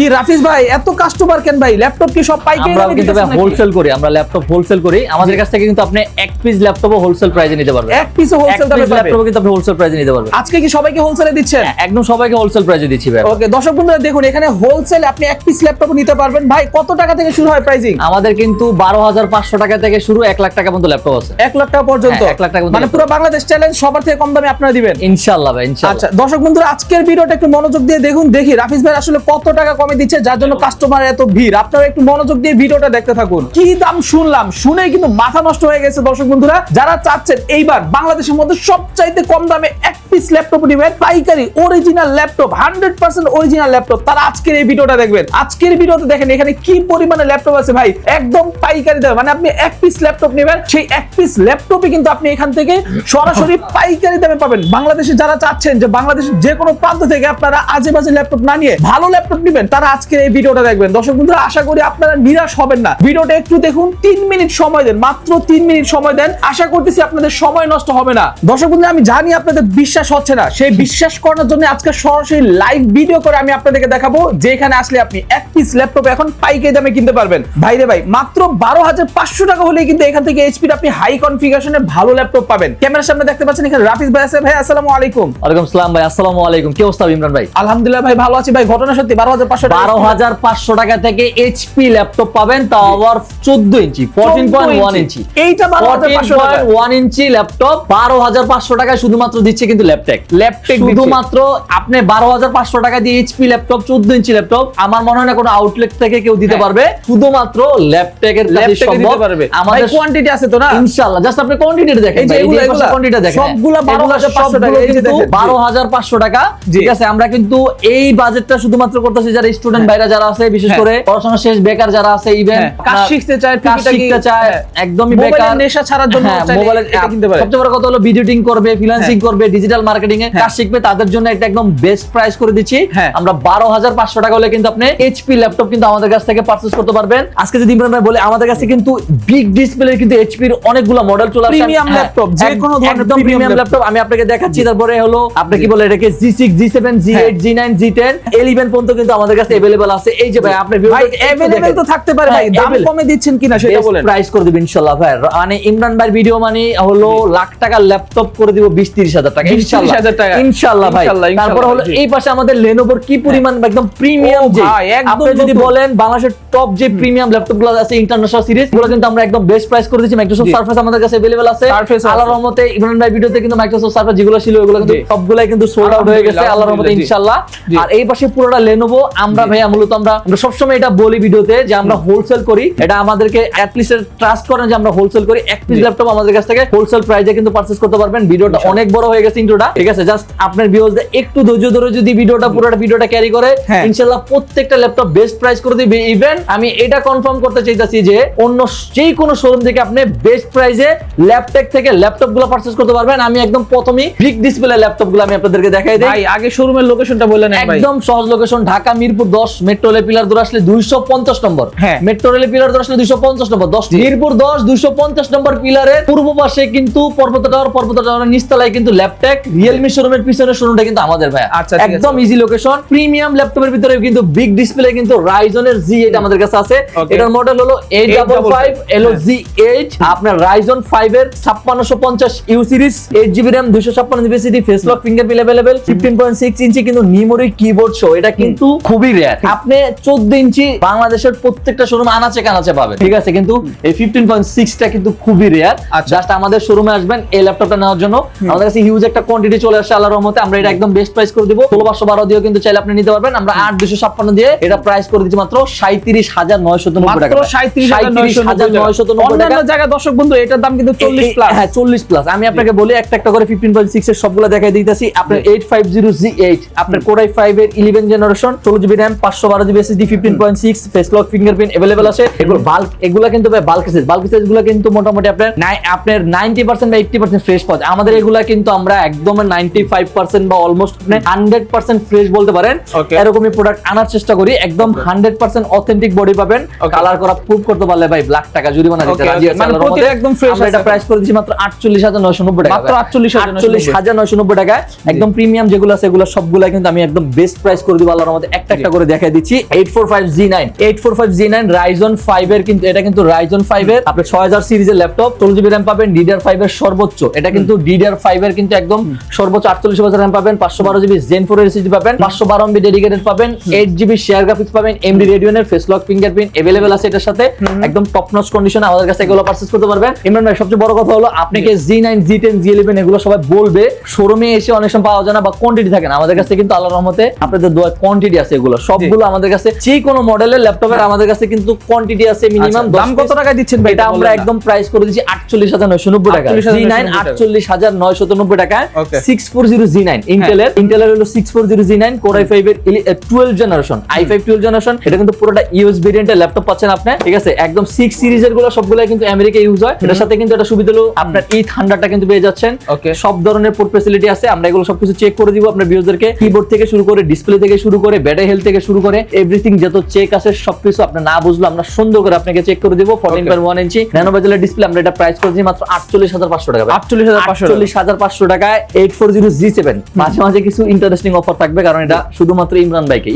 কি রাফিজ ভাই এত কাস্টমার কেন ভাই? ল্যাপটপ কি সব পাইকারি আমরা কিন্তু হোলসেল করি, আমরা ল্যাপটপ হোলসেল করি। আমাদের কাছ থেকে কিন্তু আপনি এক পিস ল্যাপটপও হোলসেল প্রাইসে নিতে পারবেন। এক পিস হোলসেল দামে পাবেন। ল্যাপটপ কিন্তু আপনি হোলসেল প্রাইসে নিতে পারবেন। আজকে কি সবাইকে হোলসেলে দিচ্ছেন? একদম সবাইকে হোলসেল প্রাইসে দিচ্ছি ভাই। ওকে দর্শক বন্ধুরা দেখুন, এখানে হোলসেল আপনি এক পিস ল্যাপটপ নিতে পারবেন। ভাই কত টাকা থেকে শুরু হয় প্রাইসিং? আমাদের কিন্তু 12,500 টাকা থেকে শুরু, 1 লাখ টাকা পর্যন্ত ল্যাপটপ আছে। 1 লাখ টাকা পর্যন্ত? 1 লাখ টাকা মানে পুরো বাংলাদেশ চ্যালেঞ্জ সবার থেকে কম দামে আপনারা দিবেন ইনশাআল্লাহ ভাই, ইনশাআল্লাহ। আচ্ছা দর্শক বন্ধুরা আজকের ভিডিওটা একটু মনোযোগ দিয়ে দেখুন, দেখি রাফিজ ভাই আসলে কত টাকা কমে দিচ্ছে যার জন্য কাস্টমার এত ভিড়। আপনারা একটু মনোযোগ দিয়ে ভিডিওটা দেখতে থাকুন। কি দাম শুনলাম, শুনেই কিন্তু মাথা নষ্ট হয়ে গেছে দর্শক বন্ধুরা। যারা চাচ্ছেন এইবার বাংলাদেশের মধ্যে সবচাইতে কম দামে এক পিস ল্যাপটপ নেবেন, পাইকারি অরিজিনাল ল্যাপটপ, 100% অরিজিনাল ল্যাপটপ, তারা আজকের এই ভিডিওটা দেখবেন। আজকের ভিডিওতে দেখেন এখানে কি পরিমাণে ল্যাপটপ আছে ভাই, একদম পাইকারি দামে। মানে আপনি এক পিস ল্যাপটপ নেবেন, সেই এক পিস ল্যাপটপই কিন্তু আপনি এখান থেকে সরাসরি পাইকারি দামে পাবেন। বাংলাদেশে যারা চাচ্ছেন যে বাংলাদেশের যে কোনো প্রান্ত থেকে আপনারা আজে বাজে ল্যাপটপ না নিয়ে ভালো ল্যাপটপ নেবেন, তারা আজকের এই ভিডিওটা দেখবেন। দর্শক বন্ধুরা আশা করি আপনারা নিরাশ হবেন না। ভিডিওটা একটু দেখুন, 3 মিনিট সময় দেন, মাত্র 3 মিনিট সময় দেন। আশা করতেছি আপনাদের সময় নষ্ট হবে না। দর্শক বন্ধুরা আমি জানি আপনাদের বিশ্বাস হচ্ছে না, সেই বিশ্বাস করানোর জন্য আজকে সরাসরি লাইভ ভিডিও করে আমি আপনাদেরকে দেখাবো যে এখানে আসলে আপনি এক পিস ল্যাপটপ এখন পাইকারি দামে কিনতে পারবেন। ভাইরে ভাই মাত্র 12,500 টাকা হলেই কিন্তু এখান থেকে এইচপির আপনি হাই কনফিগারেশনের ভালো ল্যাপটপ পাবেন। ক্যামেরার সামনে দেখতে পাচ্ছেন এখানে রাফিজ ভাই আছে। ভাই আসসালামু আলাইকুম। ওয়ালাইকুম আসসালাম ভাই, আসসালামু আলাইকুম। কি অবস্থা ইমরান ভাই? আলহামদুলিল্লাহ ভাই ভালো আছি ভাই। ঘটনা সত্যি 12,500 টাকা থেকে এইচপি ল্যাপটপ পাবেন, তাও আবার 14 ইঞ্চি 14.1 ইঞ্চি। এইটা 14.1 ইঞ্চি ল্যাপটপ 12,500 টাকায় শুধুমাত্র দিচ্ছে কিন্তু ল্যাপটেক শুধুমাত্র আপনি 12,500 টাকা দিয়ে এইচপি ল্যাপটপ 14 ইঞ্চি ল্যাপটপ আমার মনে হয় না কোনো আউটলেট থেকে কেউ দিতে পারবে। শুধুমাত্র ল্যাপটেকের কাছে সম্ভব। আমাদের কোয়ান্টিটি আছে তো না? ইনশাআল্লাহ। জাস্ট আপনি কোয়ান্টিটিটা দেখেন ভাই, এই যে কোয়ান্টিটিটা দেখেন, সবগুলা 12,500 টাকা। এই যে দেখেন 12,500 টাকা। ঠিক আছে, আমরা কিন্তু এই বাজেটটা শুধুমাত্র করতেছি যারা স্টুডেন্ট ভাইরা যারা আছে, বিশেষ করে পড়াশোনা শেষ বেকার যারা আছে, ইভেন কাজ শিখতে চায়, একদমই বেকার, নেশা ছাড়ার জন্য মোবাইলের এটা কিনতে পারে। সবচেয়ে বড় কথা হলো ভিডিও এডিটিং করবে, ফ্রিল্যান্সিং করবে, ডিজিটাল মার্কেটিং এ কাজ শিখবে, তাদের জন্য এটা একদম বেস্ট প্রাইস করে দিচ্ছি। আমরা 12,500 টাকা হলে কিন্তু আপনি এইচপি ল্যাপটপ কিন্তু আমাদের কাছ থেকে পারচেজ করতে পারবেন। আজকে যদি ইমরান ভাই বলে আমাদের কাছে কিন্তু বিগ ডিসপ্লে কিন্তু এইচপি এর অনেকগুলো মডেল চলে আসছে, প্রিমিয়াম ল্যাপটপ, যে কোনো ধরনের প্রিমিয়াম ল্যাপটপ আমি আপনাকে দেখাচ্ছি। তারপরে হলো আপনি কি বলে এটাকে G6 G7 G8 G9 G10 L11 পর্যন্ত কিন্তু আমাদের কাছে अवेलेबल আছে। এই যে ভাই আপনি ভাই अवेलेबल তো থাকতে পারে ভাই, দাম কমে দিচ্ছেন কিনা সেটা বলেন। প্রাইস করে দিব ইনশাআল্লাহ ভাই। মানে ইমরান ভাই ভিডিও মানে হলো লাখ টাকা ল্যাপটপ করে দিব 20-30 হাজার টাকা ইনশাআল্লাহ ইনশাআল্লাহ ভাই। তারপর হলো এই পাশে আমাদের Lenovo কি পরিমাণ একদম প্রিমিয়াম, যে আপনি যদি বলেন বাংলাদেশের টপ যে প্রিমিয়াম ল্যাপটপগুলো আছে ইন্টারন্যাশনাল সিরিজ, গুলো কিন্তু আমরা একদম বেস্ট প্রাইস করে দিচ্ছি। মাইক্রোসফট সারফেস আমাদের কাছে अवेलेबल আছে। আল্লাহর রহমতে ইমরান ভাই ভিডিওতে কিন্তু মাইক্রোসফট সারফেস যেগুলো ছিল ওগুলো কিন্তু সবগুলাই কিন্তু সোল্ড আউট হয়ে গেছে আল্লাহর রহমতে ইনশাআল্লাহ। আর এই পাশে পুরোটা Lenovo। আমরা ভাই মূলত আমরা সবসময় এটা বলি ভিডিওতে যে আমরা হোলসেল করি, এটা আমাদেরকে অ্যাট লিস্ট ট্রাস্ট করেন যে আমরা হোলসেল করি। এক পিস ল্যাপটপ আমাদের কাছ থেকে হোলসেল প্রাইসে কিন্তু পারচেজ করতে পারবেন। ভিডিওটা অনেক বড় হয়ে গেছে ইন্ট্রোটা, ঠিক আছে? জাস্ট আপনার ভিউয়ার্সদের একটু ধৈর্য ধরে যদি ভিডিওটা পুরোটা ভিডিওটা ক্যারি করে ইনশাআল্লাহ প্রত্যেকটা ল্যাপটপ বেস্ট প্রাইস করে দিবে। ইভেন আমি এটা কনফার্ম করতে চাইতাছি যে অন্য যে কোনো শোরুম থেকে আপনি বেস্ট প্রাইসে ল্যাপটপ থেকে ল্যাপটপগুলো পারচেজ করতে পারবেন। আমি একদম প্রথমেই বিগ ডিসপ্লে ল্যাপটপগুলো আমি আপনাদেরকে দেখাই দেই। ভাই আগে শোরুমের লোকেশনটা বললেন ভাই। একদম সহজ location, Dhaka Mirpur 10, metro rail pillar ধরে আসলে 250 নম্বর। মেট্রো রেল পিলার ধরে আসলে 250 নম্বর, 10 মিরপুর 10 250 নম্বর পিলারের পূর্ব পাশে কিন্তু পর্বত টাওয়ারের নিচতলায় কিন্তু ল্যাপটপ রিয়েলমি শোরুমের পিছনের শোরুমটা কিন্তু আমাদের ভাই। একদম ইজি লোকেশন। প্রিমিয়াম ল্যাপটপের ভিতরে কিন্তু বিগ ডিসপ্লে কিন্তু রাইজনের Z8 আমাদের কাছে আছে। এটার মডেল হলো 855 LO-Z8। আপনার রাইজন 5 এর 5650 you series, 8GB RAM 256GB SSD, face lock fingerprint available, 15.6 ইঞ্চি কিন্তু নিমোরি কিবোর্ড সহ। এটা কিন্তু খুবই রেয়ার। আপনি 14 ইঞ্চি বাংলাদেশের প্রত্যেকটা শোরুম আনাচে কানাচে পাবেন, ঠিক আছে? কিন্তু এই 15.6টা কিন্তু খুবই রেয়ার। জাস্ট আমাদের শোরুমে আসবেন এই ল্যাপটপটা নেওয়ার জন্য। আমাদের কাছে হিউজ একটা কোয়ান্টিটি চলে আসছে আল্লাহর রহমতে। আমরা এটা একদম বেস্ট প্রাইস করে দিব। 16,512 দিয়েও কিন্তু চাইলে আপনি নিতে পারবেন। আমরা 8,256 দিয়ে এটা প্রাইস করে দিচ্ছি মাত্র 37,990 টাকা। মাত্র 37,990 টাকা। অন্যান্য জায়গায় দর্শক বন্ধু এটার দাম কিন্তু 40 প্লাস। হ্যাঁ 40 প্লাস। আমি আপনাকে বলি একটা একটা করে 15.6 এর সবগুলো দেখাই দিতেছি। আপনার 850Z8, আপনার Core i5 এর 11 generation, 16GB RAM 512GB SSD, 15.6 face lock fingerprint available আছে। এগুলো কিন্তু বাল্ক সাইজ গুলো কিন্তু মোটামুটি আপনার 90% বা 80% ফ্রেশ পাওয়া যায়। আমাদের এগুলা কিন্তু আমরা একদম 95% বা অলমোস্ট 100% ফ্রেশ বলতে পারেন, এরকমই প্রোডাক্ট আনার চেষ্টা করি। একদম 100% অথেন্টিক অথেন্টিক বডি পাবেন, কালার করা প্রুফ করতে পারলে ভাই লাখ টাকা জরিমানা দিতে রাজি আছি। মানে প্রতি একদম ফ্রেশ। আমরা এটা প্রাইস করে দিচ্ছি মাত্র 48990 টাকা, মাত্র 48990 টাকা। একদম প্রিমিয়াম যেগুলো আছে এগুলো সবগুলা কিন্তু আমি একদম বেস্ট প্রাইস করে দিব আল্লাহর রহমতে। একটা একটা করে দেখাই দিচ্ছি। 845G9 Ryzen 5 এর, কিন্তু এটা কিন্তু Ryzen 5 এর আপনি 6000 সিরিজের ল্যাপটপ, 16GB RAM পাবেন, DDR5 এর সর্বোচ্চ, এটা কিন্তু DDR5 এর কিন্তু একদম সর্বোচ্চ 48GB RAM পাবেন, 512GB Zen 4 এর SSD পাবেন, 512MB ডেডিকেটেড পাবেন, 8GB শেয়ার গ্রাফিক্স পাবেন, AMD Radeon এর ফেস লক ফিঙ্গারপ্রিন্ট अवेलेबल আছে এটার সাথে, একদম টপ নচ কন্ডিশনে আমাদের কাছে এগুলো পারচেজ করতে পারবেন। ইমরান ভাই সবচেয়ে বড় কথা হলো আপনাকে G9 G10 G11 এগুলো সবাই বলবে শোরুমে এসে অনেক সময় পাওয়া যায় না বা কোয়ান্টিটি থাকে না, আমাদের কাছে কিন্তু আল্লাহর রহমতে আপনাদের দোয়া কোয়ান্টিটি আছে, এগুলো সবগুলো আমাদের কাছে যে কোনো মডেলের ল্যাপটপের আমাদের কাছে কিন্তু কোয়ান্টিটি আছে মিনিমাম। দাম কত টাকা দিচ্ছেন ভাই? এটা আমরা একদম প্রাইস করে দিচ্ছি 48990 টাকা, G9 48990 টাকা, 640G9 ইন্টেলের হলো 640G9 Core i5 এর 12 জেনারেশন, i5 12 জেনারেশন, এটা কিন্তু পুরোটা ইউএস ভেরিয়েন্টের ল্যাপটপ পাচ্ছেন আপনি, ঠিক আছে? একদম 6 সিরিজের গুলো সবগুলাই কিন্তু আমেরিকা ইউজ হয়। এটার সাথে কিন্তু এটা সুবিধা হলো আপনার E100টা কিন্তু পেয়ে যাচ্ছেন, সব ধরনের পোর্ট ফ্যাসিলিটি আছে, আমরা এগুলো সবকিছু চেক করে দিব আপনার ভিউয়ারদেরকে, কিবোর্ড থেকে শুরু করে ডিসপ্লে থেকে শুরু করে ব্যাটারি হেলথ থেকে শুরু করে এভরিথিং যত চেক আছে সবকিছু আপনি না বুঝলো আমরা সুন্দর করে আপনাকে চেক করে দিব। 14.1 ইঞ্চি ন্যানো বেজেলের ডিসপ্লে, আমরা এটা প্রাইস করেছি মাত্র 48500 টাকা, 48500 টাকায় 840G7। মাঝে মাঝে কিছু ইন্টারেস্টিং অফার থাকবে কারণ এটা শুধুমাত্র ইমরান ভাইকে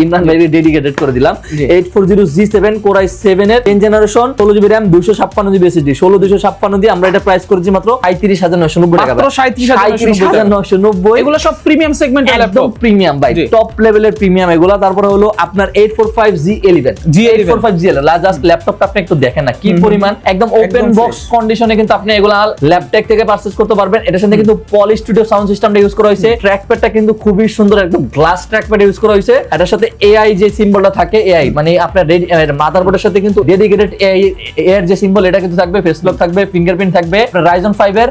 ডেডিকেটেড করে দিলাম। 840G7 Core i7 এর 10 generation, 16GB RAM, 256GB SSD, 16256 দিয়ে আমরা এটা প্রাইস করেছি মাত্র 37990 টাকা, মাত্র 37990। এগুলো সব প্রিমিয়াম সেগমেন্টের ল্যাপটপ, প্রিমিয়াম ভাই, টপ লেভেলের প্রিমিয়াম এগুলা। তারপরে হলো আপনার 845G11 জাস্ট ল্যাপটপটা আপনি একটু দেখেন না কি পরিমাণ, একদম ওপেন বক্স কন্ডিশনে কিন্তু আপনি এগুলা ল্যাপটপ থেকে পারচেজ করতে পারবেন। এটার সাথে কিন্তু পলি স্টুডিও সাউন্ড সিস্টেমটা ইউজ করা হয়েছে, ট্র্যাকপ্যাডটা কিন্তু খুবই সুন্দর, একদম গ্লাস ট্র্যাকপ্যাড ইউজ করা হয়েছে। এটার সাথে এআই যে সিম্বলটা থাকে, এআই মানে আপনার মাদারবোর্ডের সাথে কিন্তু ডেডিকেটেড এআই এর যে সিম্বল এটা কিন্তু থাকবে, ফেস লক থাকবে, ফিঙ্গারপ্রিন্ট থাকবে। Ryzen 5 এর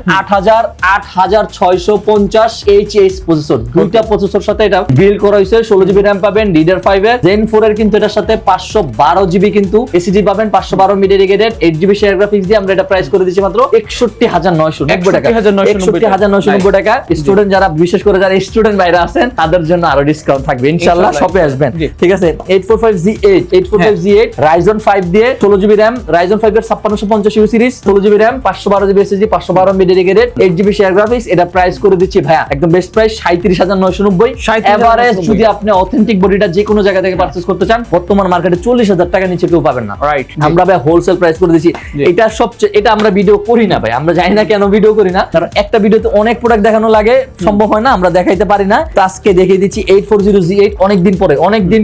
8650HS প্রসেসর, দুইটা প্রসেসর সাথে এটা বিল্ড করা হয়েছে, 16GB RAM পাবেন, DDR5 এর Zen 4 এর কিন্তু এটার সাথে 512GB কিন্তু SSD পাবেন, 512MB dedicated, 8GB share graphics দিয়ে আমরা এটা প্রাইস করে দিচ্ছি মাত্র 61990 টাকা, 61990 টাকা। স্টুডেন্ট যারা, বিশেষ করে যারা স্টুডেন্ট বাইরে আছেন তাদের জন্য আরো ডিসকাউন্ট থাকবে ইনশাআল্লাহ, শপে আসবেন, ঠিক আছে? 845G8 Ryzen 5 দিয়ে 16GB RAM, Ryzen 5 এর 5650U series, 16GB RAM, 512GB SSD, 512MB dedicated, 8GB share graphics, এটা প্রাইস করে দিচ্ছি ভাইয়া একদম বেস্ট প্রাইস 37990। এভারেজ যদি আপনি অথেন্টিক বডিটা যে কোনো জায়গা থেকে পারচেজ করতে চান বর্তমান মার্কেটে 40000 টাকা নিচে কেউ পাবেন না, রাইট? আমরা ভাই হোলসেল প্রাইস করে দিচ্ছি। এটা সবচেয়ে, এটা আমরা ভিডিও করি না ভাই, আমরা জানি না কেন ভিডিও করি না, কারণ একটা ভিডিওতে অনেক প্রোডাক্ট দেখানো লাগে, সম্ভব হয় না, আমরা দেখাইতে পারি না। তো আজকে দেখিয়ে দিচ্ছি 840G8, অনেকদিন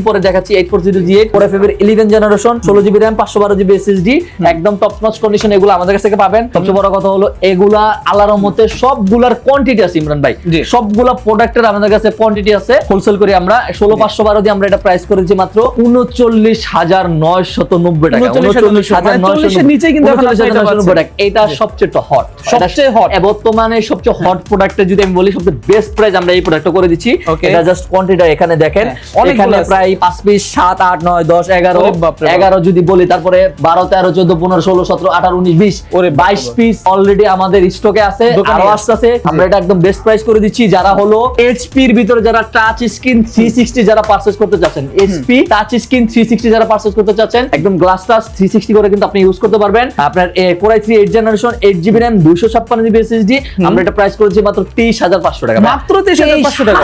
পরে দেখাচ্ছি 840G8 Core i5 এর 11 generation, 16GB RAM, 512GB SSD, একদম টপ নচ কন্ডিশন, এগুলো আমাদের কাছ থেকে পাবেন। সবচেয়ে বড় কথা হলো এগুলা আল্লাহর রহমতে সবগুলার কোয়ান্টিটি আছে ইমরান ভাই, সবগুলা প্রোডাক্টের আমাদের কাছে কোয়ান্টিটি আছে। হোলসেল করি আমরা 16512 দিয়ে আমরা এটা প্রাইস করেছি মাত্র 39990 টাকা, 39990 নিচে কিন্তু এটা সবচেয়ে হট, বর্তমানে সবচেয়ে হট প্রোডাক্টে যদি আমি বলি সবচেয়ে বেস্ট প্রাইস আমরা এই প্রোডাক্টটা করে দিচ্ছি। এটা জাস্ট কোয়ান্টিটি এখানে দেখেন, এখানে প্রায় 5 পিস, 7 8 9 10 11 যদি বলি, তারপরে 12 13 14 15 16 17 18 19 20 22 পিস অলরেডি আমাদের স্টকে আছে, আরো আসছে। আমরা এটা একদম বেস্ট প্রাইস করে দিচ্ছি। যারা হলো এইচপি এর ভিতরে যারা টাচ স্ক্রিন 360 যারা পারচেজ করতে চাচ্ছেন, এইচপি টাচ স্ক্রিন 360 যারা পারচেজ করতে চাচ্ছেন, একদম গ্লাস টাচ 360 করে কিন্তু আপনি ইউজ করতে পারবেন। আপনার Core i3 8 generation, 8GB RAM, 256GB SSD, আমরা এটা প্রাইস করেছি মাত্র 23500 টাকা, মাত্র 23500 টাকা।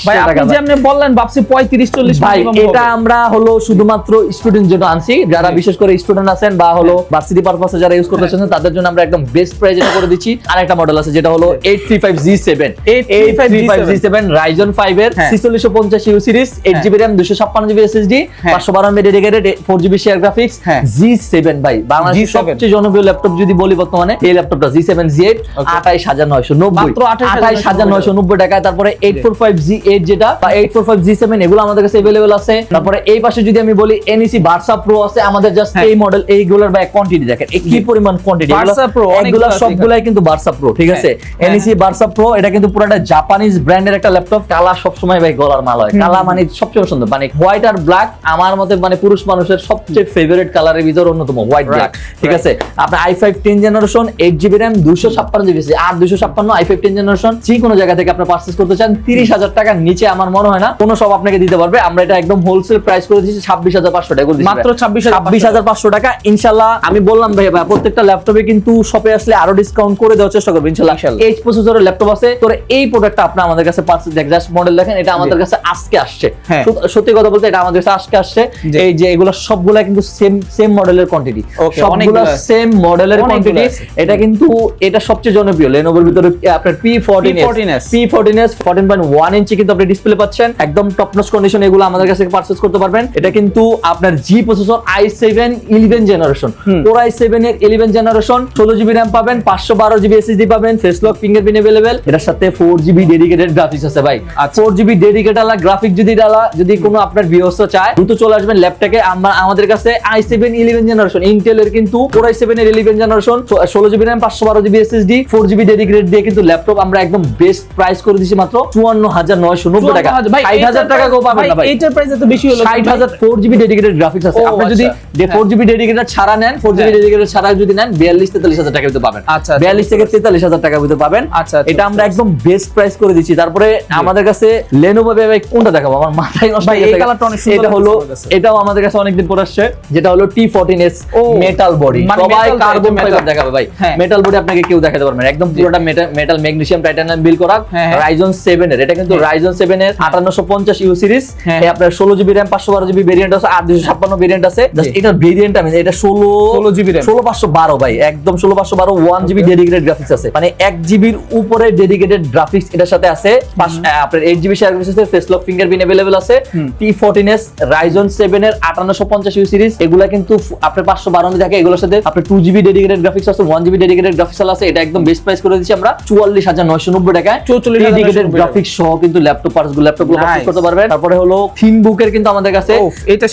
ভাই আপনি যে আপনি বললেন ভাবছি 35 40 ভাই, এটা আমরা হলো শুধুমাত্র স্টুডেন্ট জন্য আনছি, যারা বিশেষ করে স্টুডেন্ট আছেন বা হলো ভার্সিটি পারপাসে যারা ইউজ করতে চাচ্ছেন তাদের জন্য আমরা একদম বেস্ট প্রাইস এটা করে দিচ্ছি। আরেকটা মডেল আছে যেটা হলো 835G7 Ryzen 5 এর 4650U series, 8GB RAM, 256GB SSD, 512MB dedicated, 4GB share graphics, G7 ভাই বাংলাদেশের সবচেয়ে জনপ্রিয় ল্যাপটপ যদি বলি বর্তমানে এই ল্যাপটপটা G7 G8 28990, মাত্র 28990 টাকায়। তারপরে 845G8 যেটা বা 845G7 এগুলো আমাদের কাছে अवेलेबल আছে। তারপরে এই পাশে যদি আমি বলি NEC Versa Pro আছে আমাদের, জাস্ট এই মডেল এইগুলোর ভাই কোয়ান্টিটি দেখেন কি পরিমাণ কোয়ান্টিটি, এগুলো সবগুলাই কিন্তু Versa Pro, ঠিক আছে? NEC Versa Pro এটা কিন্তু পুরোটা জাপানিজ ব্র্যান্ডের একটা ল্যাপটপ, কালার সব সময় ভাই গলার মাল হয়, কালা মানে সবচেয়ে পছন্দ, মানে হোয়াইট আর ব্ল্যাক আমার মতে মানে পুরুষ মানুষের সবচেয়ে ফেভারিট কালারের ভিতর অন্যতম হোয়াইট ব্ল্যাক, ঠিক আছে? আপনার i5 10 generation, 8GB RAM, 256GB SSD, আর 256 i5 10 জেনারেশন যে কোনো জায়গা থেকে আপনি পারচেজ করতে চান 30000 টাকার নিচে আমার মনে হয় না কোনো সব আপনাকে দিতে পারবে। আমরা এটা একদম হোলসেল প্রাইস করে দিচ্ছি 26500 টাকা। করে দিচ্ছি মাত্র 26,500 টাকা। ইনশাআল্লাহ আমি বললাম ভাই প্রত্যেকটা ল্যাপটপে কিন্তু শপে আসলে আরো ডিসকাউন্ট করে দেওয়ার চেষ্টা করব ইনশাআল্লাহ। এইচ প্রসেসরের ল্যাপটপ আছে, তো এই প্রোডাক্টটা আপনি আমাদের কাছে পারচেজ দেখ, জাস্ট মডেল দেখেন, এটা আমাদের কাছে আজকে আসছে। সত্যি কথা বলতে এটা আমাদের কাছে আজকে আসছে। এই যে এগুলো সবগুলা কিন্তু সেম মডেলের কোয়ান্টিটি, সবগুলা সেম মডেলের কোয়ান্টিটি। এটা কিন্তু এটা সবচেয়ে জনপ্রিয় Lenovoর ভিতরে আপনার P14s 14.1 ইঞ্চি কিন্তু আপনি ডিসপ্লে পাচ্ছেন, একদম টপ নচ কন্ডিশন। এগুলো আমাদের কাছে পারচেজ করতে পারবেন। এটা কিন্তু আপনার জি processor i7 11 generation, Core i7 এর 11 জেনারেশন, 16GB RAM পাবেন, 512GB SSD পাবেন, ফেস লক ফিঙ্গারপ্রিন্ট अवेलेबल। এটার সাথে 4GB ডেডিকেটেড গ্রাফিক্স আছে ভাই। 4GB ডেডিকেটেড আলা গ্রাফিক্স যদি কোনো আপনার ভিউয়ার্স চায় দ্রুত চলে আসবেন ল্যাপটপে। আমাদের কাছে i7 11 জেনারেশন ইন্টেল এর কিন্তু Core i7 এর 11 generation, 16GB RAM 512GB SSD 4GB dedicated দিয়ে কিন্তু ল্যাপটপ আমরা একদম বেস্ট প্রাইস করে দিছি মাত্র 54,990 টাকা। 60,000 টাকা কেউ পাবেন না ভাই, এইটার প্রাইস এত বেশি হলো। 60,000 4GB ডেডিকেটেড গ্রাফিক্স আছে। আপনি যদি 4GB ডেডিকেটেড ছাড়া নেন, 4GB ডেডিকেটেড ছাড়া যদি নেন 42-43,000 টাকা দিতে পাবেন। 42 থেকে 43,000 টাকা দিতে পাবেন। এটা আমরা একদম বেস্ট প্রাইস করে দিচ্ছি। তারপরে আমাদের কাছে Lenovo ভাই কোনটা দেখাবো, আমার মাথায় নষ্ট হয়ে গেছে। এই কালারটা অনেক সুন্দর। এটা হলো, এটাও আমাদের কাছে অনেকদিন পর আসছে, যেটা হলো T14s মেটাল বডি। সবাই কার্বন ফাইবার দেখাবে ভাই, মেটাল বডি আপনাকে কেউ দেখাতে পারবে না। একদম পুরোটা মেটাল ম্যাগনেসিয়াম টাইটানিয়াম বিল করা, Ryzen 7 এর। এটা কিন্তু Ryzen 7 এর 5850U সিরিজ। আপনার 16GB RAM 512GB ভেরিয়েন্ট আছে, আর 256 ভেরিয়েন্ট আছে। জাস্ট এটার ভেরিয়েন্ট আমি এটা 16GB RAM 16512 ভাই, একদম 16512 1GB ডেডিকেটেড গ্রাফিক্স আছে, মানে 1GB এর উপরে ডেডিকেটেড গ্রাফিক্স এটার সাথে আছে। আপনার 8GB শেয়ার গ্রাফিক্স আছে, ফেস লক ফিঙ্গারপ্রিন্ট अवेलेबल আছে। T14s Ryzen 7 এর 5850U সিরিজ, এগুলা কিন্তু আপনার 512 থাকে। এগুলোর সাথে আপনার 2GB ডেডিকেটেড গ্রাফিক্স আছে, 1GB ডেডিকেটেড গ্রাফিক্স আছে। এটা একদম বেস্ট প্রাইস করে দিচ্ছি আমরা 44,990 টাকায়। 44,000 ডেডিকেটেড গ্রাফিক্স সহ কিন্তু ল্যাপটপগুলো পারচেজ করতে পারবেন। তারপরে হলো থিনবুকের কিন্তু আমাদের কাছে এটা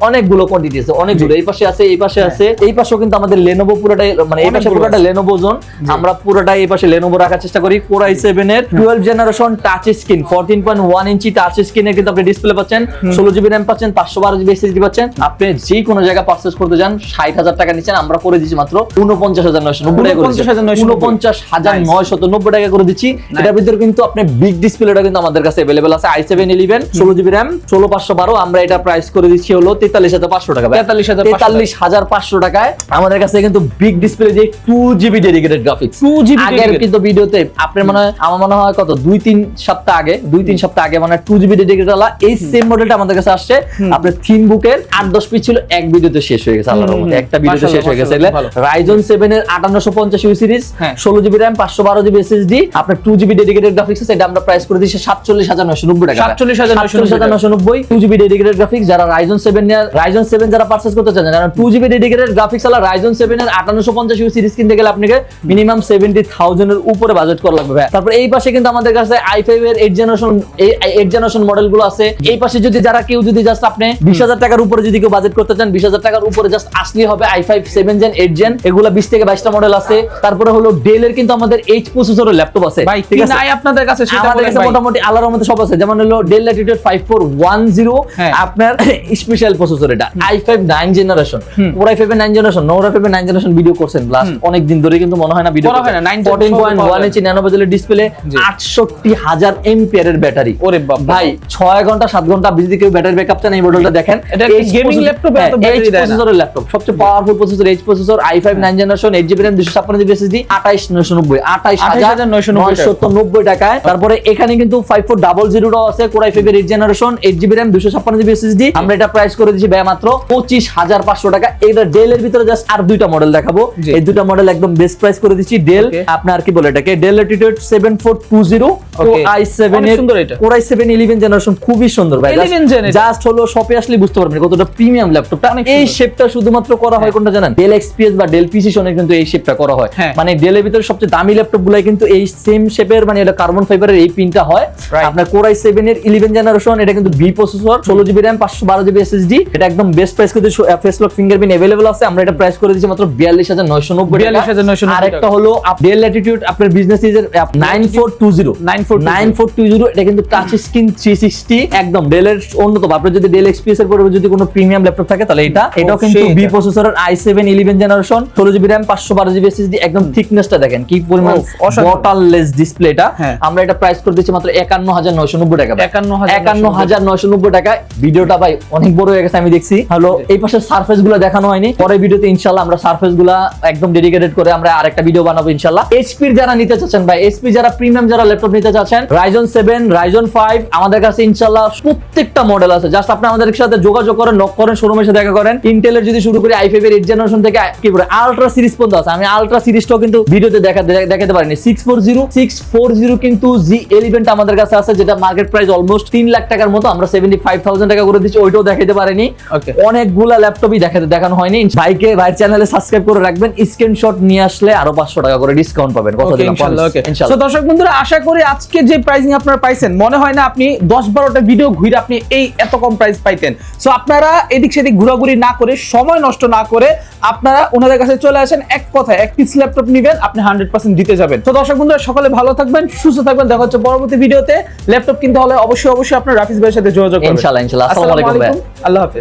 অনেকগুলো কোয়ান্টিটি আছে, অনেকগুলো। এই পাশে আছে, এই পাশে আছে, এই পাশেও কিন্তু আমাদের Lenovo পুরোটাই, মানে এই পাশে পুরোটা Lenovo জোন। আমরা পুরোটাই এই পাশে Lenovo রাখার চেষ্টা করি। Core i7 এর 12 জেনারেশন টাচ স্ক্রিন 14.1 ইঞ্চি টাচ স্ক্রিনের কিন্তু আপনি ডিসপ্লে পাচ্ছেন, 16GB RAM পাচ্ছেন, 512GB SSD পাচ্ছেন। আপনি যে কোনো জায়গা পারচেজ করতে যান 60,000 টাকা নিচে আমরা করে দিচ্ছি মাত্র 49,990 টাকা করে দিচ্ছি। 49,990 টাকা করে দিচ্ছি। এটার ভিতরে কিন্তু আপনি বিগ ডিসপ্লেটা কিন্তু আমাদের কাছে अवेलेबल আছে, i7 11 16GB RAM 16512। আমরা এটা প্রাইস করে দিচ্ছি হলো 43,500 টাকা। 43,500 টাকায় আমাদের কাছে কিন্তু বিগ ডিসপ্লে দিয়ে 2GB ডেডিকেটেড গ্রাফিক্স। 2GB আগের কিন্তু ভিডিওতে আপনার মনে হয়, আমার মনে হয় কত 2-3 সপ্তাহ আগে মানে 2GB ডেডিকেটেড আলা এই সেম মডেলটা আমাদের কাছে আসছে। আপনার থিনবুকের 8-10 পিস ছিল, এক ভিডিওতে শেষ হয়ে গেছে আল্লাহর রহমতে, একটা ভিডিওতে শেষ হয়ে গেছে। Ryzen 7 এর 5850U series 16GB RAM 512GB SSD আপনার 2GB ডেডিকেটেড গ্রাফিক্স আছে। এটা আমরা প্রাইস করে দিচ্ছি 47,990 টাকা। 47,990 2GB ডেডিকেটেড গ্রাফিক্স। যারা Ryzen 7 যারা পারচেজ করতে চান, কারণ 2GB ডেডিকেটেড গ্রাফিক্স আলা Ryzen 7 এর 5850U সিরিজ কিনতে গেলে আপনাকে মিনিমাম 70,000 এর উপরে বাজেট করা লাগবে। তারপর এই পাশে কিন্তু আমাদের কাছে i5 এর 8 জেনারেশন মডেলগুলো আছে। এই পাশে যদি কেউ যদি জাস্ট আপনি 20,000 টাকার উপরে যদি কেউ বাজেট করতে চান, 20,000 টাকার উপরে জাস্ট আসলেই হবে i5 7 জেন 8 জেন, এগুলা 20 থেকে 22টা মডেল আছে। তারপরে হলো ডেল এর কিন্তু আমাদের এইচ প্রসেসরের ল্যাপটপ আছে। ঠিক আছে, নাই আপনাদের কাছে সেটা আমাদের কাছে মোটামুটি আল্লাহর রহমতে সব আছে। যেমন হলো ডেল ল্যাটিটিউড 5410 আপনার স্পেশাল প্রসেসর, এটা i5 9 generation, Core i5 9 generation, Core i5 9 generation video করছেন লাস্ট অনেক দিন ধরে, কিন্তু মনে হয় না ভিডিও করা হয় না। 14.1 ইঞ্চি ন্যানো বেজেলের ডিসপ্লে, 68,000 এমপিআর এর ব্যাটারি। ওরে বাবা ভাই, 6 ঘন্টা 7 ঘন্টা যদি কেউ ব্যাটারি ব্যাকআপ চান এই মডেলটা দেখেন। এটা গেমিং ল্যাপটপে এত ব্যাটারি দেয় না। প্রসেসরের ল্যাপটপ, সবচেয়ে powerful processor H processor, i5 9 generation 8GB RAM 256GB SSD 28,990 টাকায়। তারপরে এখানে কিন্তু 5400 আছে, Core i5 এর 8 generation 8GB RAM 256GB SSD। আমরা এটা প্রাইস করে দিয়েছি ভাই মাত্র 25,500 টাকা। এটা ডেল এর ভিতরে জাস্ট আর দুইটা মডেল দেখাবো, এই দুইটা মডেল একদম বেস্ট প্রাইস করে দিচ্ছি। ডেল আপনার কি বলে এটাকে, ডেল ল্যাটিটিউড 7420 Core i7 এর Core i7 11 জেনারেশন, খুবই সুন্দর ভাই। জাস্ট হলো শপে আসলে বুঝতে পারবেন কতটা প্রিমিয়াম ল্যাপটপটা। এই শেপটা শুধুমাত্র করা হয় কোনটা জানেন, ডেল এক্সপিএস বা ডেল প্রিসিশনের কিন্তু এই শেপটা করা হয়। মানে ডেলের ভিতরে সবচেয়ে দামি ল্যাপটপ গুলাই কিন্তু এই সেম শেপের, মানে এটা কার্বন ফাইবারের এই পিনটা হয়। আপনার Core i7 এর 11 জেনারেশন, এটা কিন্তু B processor, 16GB RAM 512GB SSD। এটা একদম বেস্ট প্রাইস করে ফেস লক ফিঙ্গারপ্রিন্ট अवेलेबल আছে। আমরা এটা প্রাইস করে দিয়েছি মাত্র 42,990 টাকা। আরেকটা হলো ডেল ল্যাটিটিউড আপনার বিজনেস ইজ 9420 এটা কিন্তু টাচ স্ক্রিন 360, একদম ডেলের অন্যতম। আপনি যদি ডেল এক্সপিএস এর পরে যদি কোনো প্রিমিয়াম ল্যাপটপ থাকে তাহলে এটাও কিন্তু বি প্রসেসরের i7 11 generation 16GB RAM 512GB SSD। একদম থিকনেসটা দেখেন কি পরিমাণ, ওয়াটারলেস ডিসপ্লেটা। আমরা এটা প্রাইস করে দিচ্ছি মাত্র 51,990 টাকা। 51,990 টাকা। ভিডিওটা ভাই অনেক বড় হয়ে গেছে আমি দেখছি। হলো এই পাশে সারফেস গুলো দেখানো হয়নি, পরের ভিডিওতে ইনশাআল্লাহ আমরা সারফেস গুলা একদম ডেডিকেটেড করে আমরা আরেকটা ভিডিও বানাবো ইনশাআল্লাহ। এইচপি যারা নিতে চাচ্ছেন ভাই, এইচপি যারা প্রিমিয়াম যারা ল্যাপটপ নিতে চাচ্ছেন, Ryzen 7 Ryzen 5 আমাদের কাছে ইনশাআল্লাহ প্রত্যেকটা মডেল আছে। জাস্ট আপনি আমাদের সাথে যোগাযোগ করেন, নক করেন, শোরুমের সাথে দেখা করেন। ইন্টেলের যদি শুরু করি i5 এর 8 জেনারেশন থেকে কি বলে আলট্রা সিরিজ পর্যন্ত আছে। আমি আলট্রা সিরিজটাও কিন্তু ভিডিওতে দেখাতে পারিনি। 640 কিন্তু G11 টা আমাদের কাছে আছে, যেটা মার্কেট প্রাইস অলমোস্ট 3 লাখ টাকার মতো, আমরা 75,000 টাকা করে দিচ্ছি, ওইটাও দেখাতে পারিনি। অনেকগুলা ল্যাপটপই দেখানো হয়নি। ভাইয়ের চ্যানেলে সাবস্ক্রাইব করে রাখবেন, স্ক্রিনশট নিয়ে আসলে আরো 500 টাকা করে ডিসকাউন্ট পাবেন। কথা দিলাম ইনশাআল্লাহ। তো দর্শক বন্ধুরা, আশা করি আজকে যে প্রাইসিং আপনারা পাইছেন, মনে হয় না আপনি 10-12টা ভিডিও ঘুরে আপনি এই এত কম প্রাইস পাইতেন। সো আপনারা এদিক সেদিক ঘোরাঘুরি না করে, সময় নষ্ট না করে আপনারা ওনাদের কাছে চলে আসেন। এক কথায় এক পিস ল্যাপটপ নেবেন, আপনি 100% দিতে যাবেন। তো দর্শক বন্ধুরা, সকলে ভালো থাকবেন, সুস্থ থাকবেন। দেখা হচ্ছে পরবর্তী ভিডিওতে। ল্যাপটপ কিনতে হলে অবশ্যই আপনার রাফিজ ভাইয়ের সাথে যোগাযোগ করবেন। ইনশাআল্লাহ। আসসালামু আলাইকুম ভাই। আল্লাহ হাফেজ।